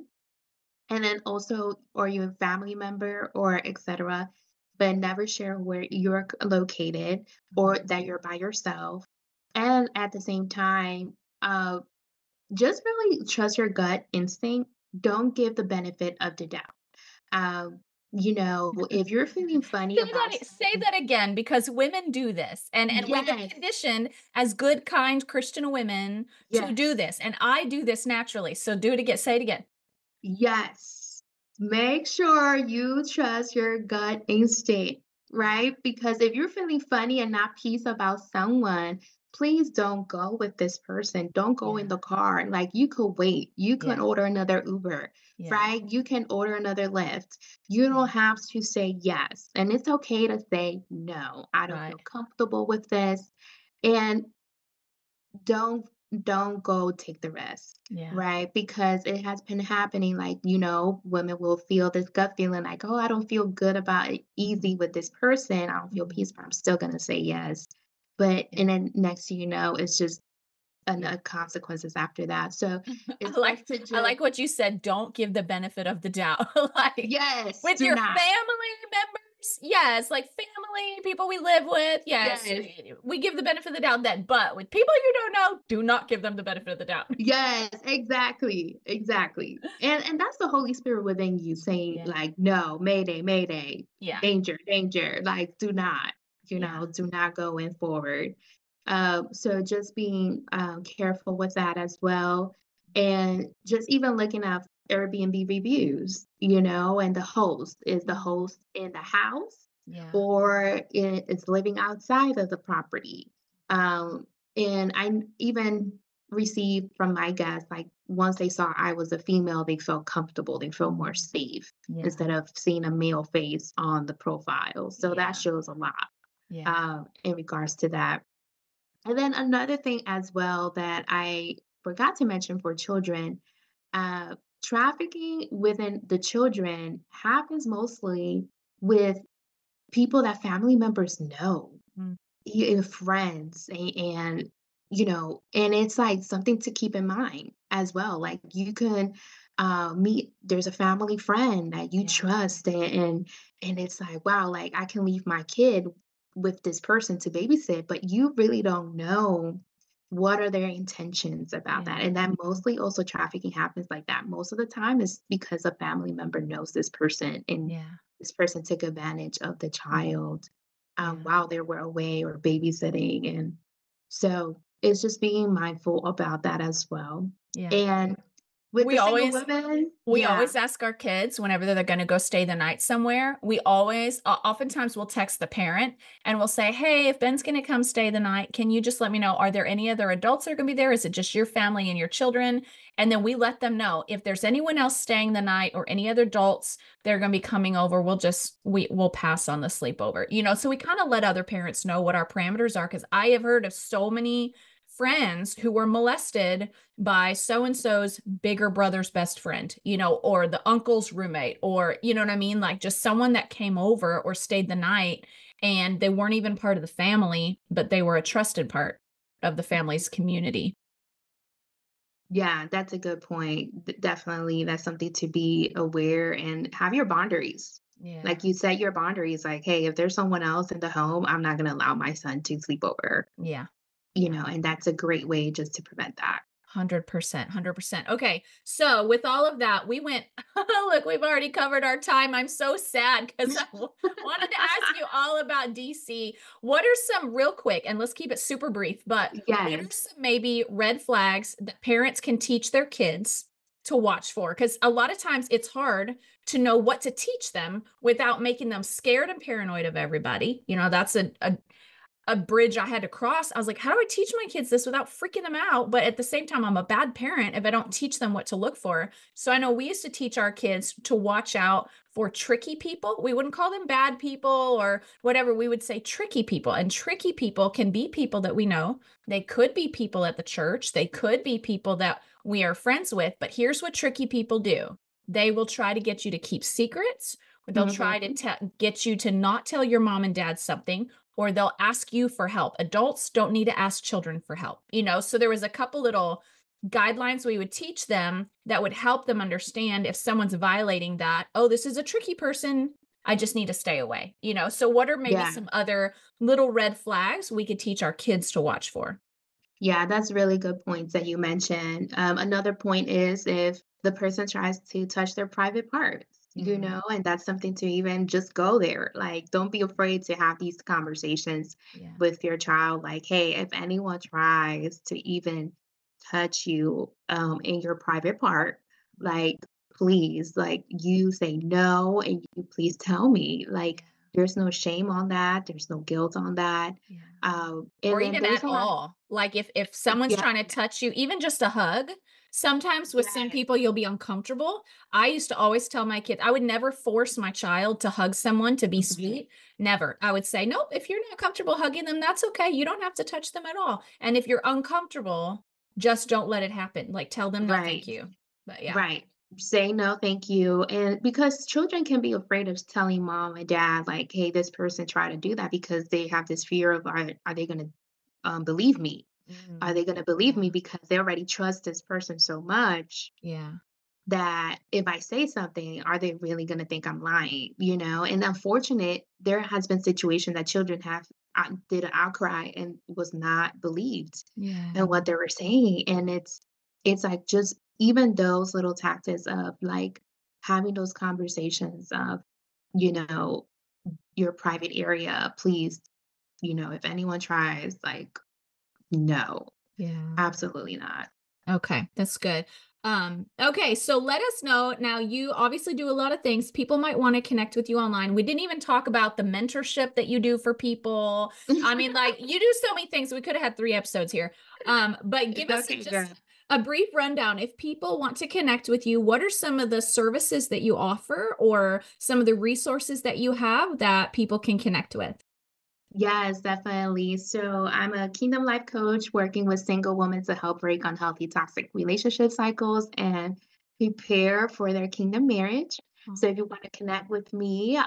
and then also, or your family member or etc. But never share where you're located or Mhm. that you're by yourself. And at the same time, just really trust your gut instinct. Don't give the benefit of the doubt. Um, if you're feeling funny about Say something, that again, because women do this, and we've been yes, conditioned as good, kind Christian women to do yes, this, and I do this naturally. So do it again. Say it again. yes. Make sure you trust your gut instinct, right? Because if you're feeling funny and not peace about someone, please don't go with this person. Don't go in Yeah. the car. Like you could wait. You can Yeah. order another Uber, Yeah. right? You can order another Lyft. You don't Yeah. have to say yes. And it's okay to say no. I don't Right. feel comfortable with this. And don't don't go take the risk, Yeah. right? Because it has been happening, like, women will feel this gut feeling like, "Oh, I don't feel good about it Mhm. easy with this person. I don't feel Mhm. peace, but I'm still gonna say yes." But Yeah. and then next thing you know, it's just Yeah. consequences after that. So I it's like best to I just like what you said, don't give the benefit of the doubt. Like, yes, with do your not. family members, yes, like family, people we live with, yes, Yes. we give the benefit of the doubt then, but with people you don't know, do not give them the benefit of the doubt. Yes, exactly, exactly. And that's the Holy Spirit within you saying Yeah. like, "No, mayday, mayday, Yeah. danger, danger." Like, do not, Yeah. do not go in forward. So just being careful with that as well, and just even looking at Airbnb reviews, and the host is the Mhm. host in the house, Yeah. or it's living outside of the property. And I even received from my guests, like once they saw I was a female, they felt comfortable, they felt more Mhm. safe Yeah. instead of seeing a male face on the profile. So that Yeah. shows a lot Yeah. in regards to that. And then another thing as well that I forgot to mention for children, uh, trafficking within the children happens mostly with people that family members know, Mm. friends, and it's like something to keep in mind as well. Like you can meet, there's a family friend that you Yeah. trust, and it's like, wow, like I can leave my kid with this person to babysit, but you really don't know what are their intentions about that. Yeah. And that mostly also trafficking happens like that most of the time is because a family member knows this person, and Yeah. this person took advantage of the Mhm. child Yeah. while they were away or babysitting. And so it's just being mindful about that as well. Yeah. And With We the single always women? We Yeah. always ask our kids whenever they're gonna go stay the night somewhere, we always oftentimes we'll text the parent and we'll say, "Hey, if Ben's gonna come stay the night, can you just let me know, are there any other adults that are gonna be there? Is it just your family and your children?" And then we let them know, if there's anyone else staying the night or any other adults, they're gonna be coming over, we'll pass on the sleepover. So we kinda let other parents know what our parameters are, because I have heard of so many friends who were molested by so and so's bigger brother's best friend, or the uncle's roommate, or you know what I mean? Like just someone that came over or stayed the night and they weren't even part of the family, but they were a trusted part of the family's community. Yeah, that's a good point. Definitely, that's something to be aware and have your boundaries. Yeah. Like you set your boundaries, like, hey, if there's someone else in the home, I'm not going to allow my son to sleep over, Yeah. Yeah. and that's a great way just to prevent that. 100%, 100%. Okay, so with all of that, we went look, we've already covered our time. I'm so sad because wanted to ask you all about DC. What are some real quick, and let's keep it super brief, but what are Yes. some maybe red flags that parents can teach their kids to watch for? Because a lot of times it's hard to know what to teach them without making them scared and paranoid of everybody. That's a bridge I had to cross. I was like, how do I teach my kids this without freaking them out? But at the same time, I'm a bad parent if I don't teach them what to look for. So I know we used to teach our kids to watch out for tricky people. We wouldn't call them bad people or whatever. We would say tricky people. And tricky people can be people that we know. They could be people at the church. They could be people that we are friends with. But here's what tricky people do: they will try to get you to keep secrets. They'll try to Hmm. get you to not tell your mom and dad something, or they'll ask you for help. Adults don't need to ask children for help. So there was a couple little guidelines we would teach them that would help them understand if someone's violating that. Oh, this is a tricky person. I just need to stay away. So what are maybe Yeah. some other little red flags we could teach our kids to watch for? Yeah, that's really good points that you mentioned. Another point is if the person tries to touch their private parts, Mm, and that's something to even just go there. Like, don't be afraid to have these conversations yeah. with your child. Like, hey, if anyone tries to even touch you in your private part, like, please, like, you say no and you please tell me. Like, Yeah. there's no shame on that, there's no guilt on that. Yeah. And Or then even there's at a lot. all. Like if someone's Yeah. trying to touch you, even just a hug, sometimes with some Yes. people you'll be uncomfortable. I used to always tell my kids, I would never force my child to hug someone to be Mhm. sweet. Never. I would say, "Nope, if you're not comfortable hugging them, that's okay. You don't have to touch them at all. And if you're uncomfortable, just don't let it happen. Like tell them no, thank Right, you." But yeah. right. Say no, thank you. And because children can be afraid of telling mom and dad, like, hey, this person tried to do that because they have this fear of, are they going to believe me? Are Mm, they going to believe yeah. me because they already trust this person so much Yeah. that if I say something, are they really going to think I'm lying? And unfortunate, there has been situation that children have did an outcry and was not believed Yeah. in what they were saying. And it's like just even those little tactics of like having those conversations of, you know, your private area, please, if anyone tries, like, no, Yeah. absolutely not. Okay, that's good. Okay, so let us know. Now, you obviously do a lot of things. People might want to connect with you online. We didn't even talk about the mentorship that you do for people. I mean, like you do so many things. We could have had 3 episodes here. But give us Okay, just good. a brief rundown. If people want to connect with you, what are some of the services that you offer or some of the resources that you have that people can connect with? Yes, definitely. So I'm a Kingdom Life coach working with single women to help break unhealthy toxic relationship cycles and prepare for their kingdom marriage. So if you want to connect with me,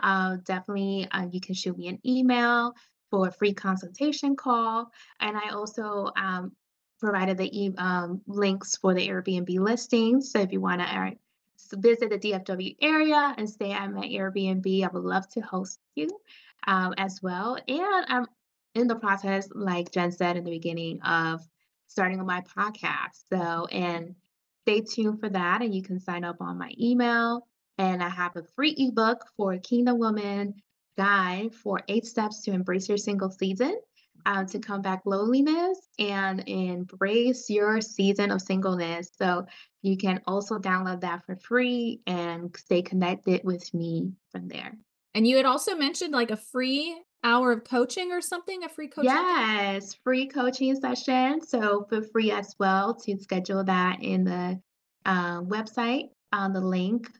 definitely you can shoot me an email for a free consultation call. And I also provided the links for the Airbnb listings. So if you want to visit the DFW area and stay at my Airbnb, I would love to host you as well. And I'm in the process, like Jen said in the beginning, of starting on my podcast. So, and stay tuned for that. And you can sign up on my email. And I have a free ebook for Kingdom Woman Guide for 8 Steps to Embrace Your Single Season. to combat loneliness and embrace your season of singleness. So you can also download that for free and stay connected with me from there. And you had also mentioned like a free hour of coaching or something, a free coaching thing? Yes, free coaching session. So feel free as well to schedule that in the website on the link.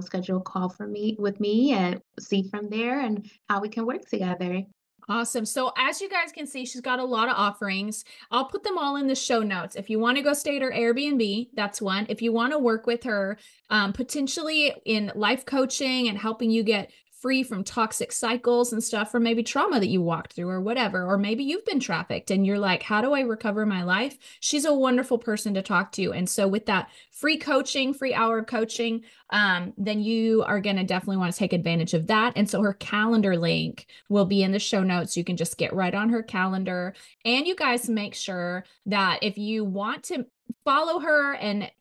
Schedule a call for me with me and see from there and how we can work together. Awesome. So as you guys can see, she's got a lot of offerings. I'll put them all in the show notes. If you want to go stay at her Airbnb, that's one. If you want to work with her, potentially in life coaching and helping you get free from toxic cycles and stuff, or maybe trauma that you walked through or whatever, or maybe you've been trafficked and you're like, how do I recover my life? She's a wonderful person to talk to. And so with that free coaching, free hour of coaching, then you are going to definitely want to take advantage of that. And so her calendar link will be in the show notes. You can just get right on her calendar. And you guys make sure that if you want to follow her and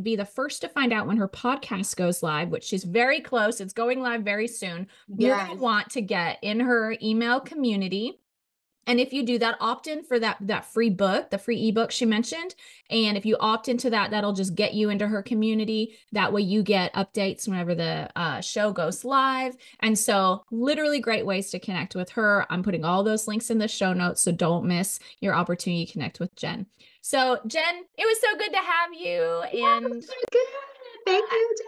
be the first to find out when her podcast goes live, which she's very close, it's going live very soon. You're going to Yes. want to get in her email community. And if you do that, opt in for that free book, the free ebook she mentioned. And if you opt into that, that'll just get you into her community. That way you get updates whenever the show goes live. And so literally great ways to connect with her. I'm putting all those links in the show notes, so don't miss your opportunity to connect with Jen. So Jen, it was so good to have you. Yeah, And so good. Thank you, Jen,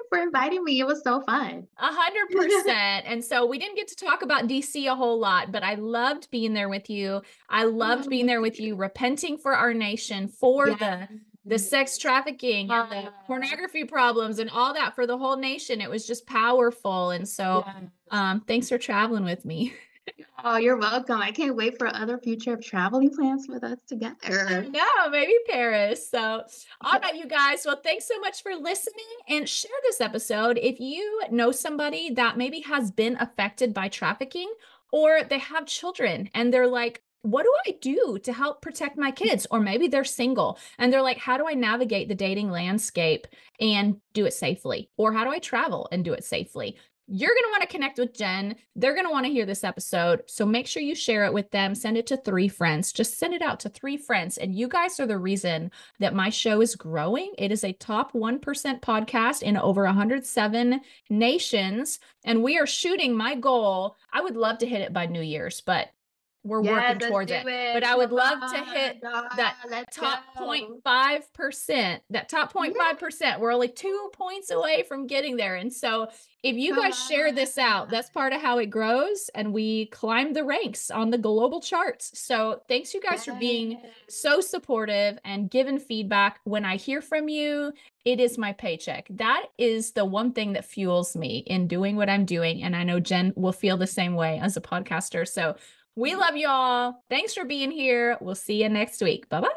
for inviting me. It was so fun. 100%. And so we didn't get to talk about DC a whole lot, but I loved being there with you. I loved being there with you, repenting for our nation, for Yes. the sex trafficking and the pornography problems and all that for the whole nation. It was just powerful. And so thanks for traveling with me. Oh, you're welcome. I can't wait for other future traveling plans with us together. No, maybe Paris. So, all right, you guys. Well, thanks so much for listening and share this episode. If you know somebody that maybe has been affected by trafficking or they have children and they're like, what do I do to help protect my kids? Or maybe they're single and they're like, how do I navigate the dating landscape and do it safely? Or how do I travel and do it safely? You're going to want to connect with Jen. They're going to want to hear this episode. So make sure you share it with them. Send it to 3 friends. Just send it out to 3 friends. And you guys are the reason that my show is growing. It is a top 1% podcast in over 107 nations. And we are shooting my goal. I would love to hit it by New Year's, but we're working towards it. But I would love to hit that top 0.5%, that top 0.5%. We're only 2 points away from getting there. And so if you guys share this out, that's part of how it grows and we climb the ranks on the global charts. So thanks you guys for being so supportive and giving feedback. When I hear from you, it is my paycheck. That is the one thing that fuels me in doing what I'm doing. And I know Jen will feel the same way as a podcaster. So we love you all. Thanks for being here. We'll see you next week. Bye-bye.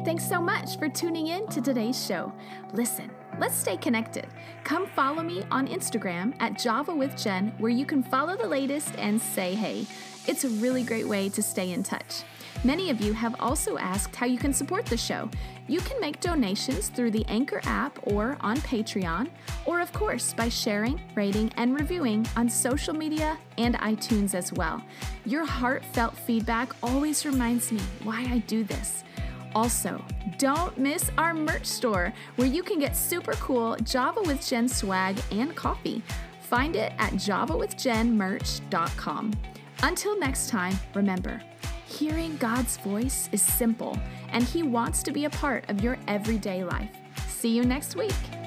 Thanks so much for tuning in to today's show. Listen, let's stay connected. Come follow me on Instagram at Java with Jen, where you can follow the latest and say hey. It's a really great way to stay in touch. Many of you have also asked how you can support the show. You can make donations through the Anchor app or on Patreon, or of course by sharing, rating, and reviewing on social media and iTunes as well. Your heartfelt feedback always reminds me why I do this. Also, don't miss our merch store, where you can get super cool Java with Jen swag and coffee. Find it at javawithjenmerch.com. Until next time, remember, hearing God's voice is simple, and He wants to be a part of your everyday life. See you next week.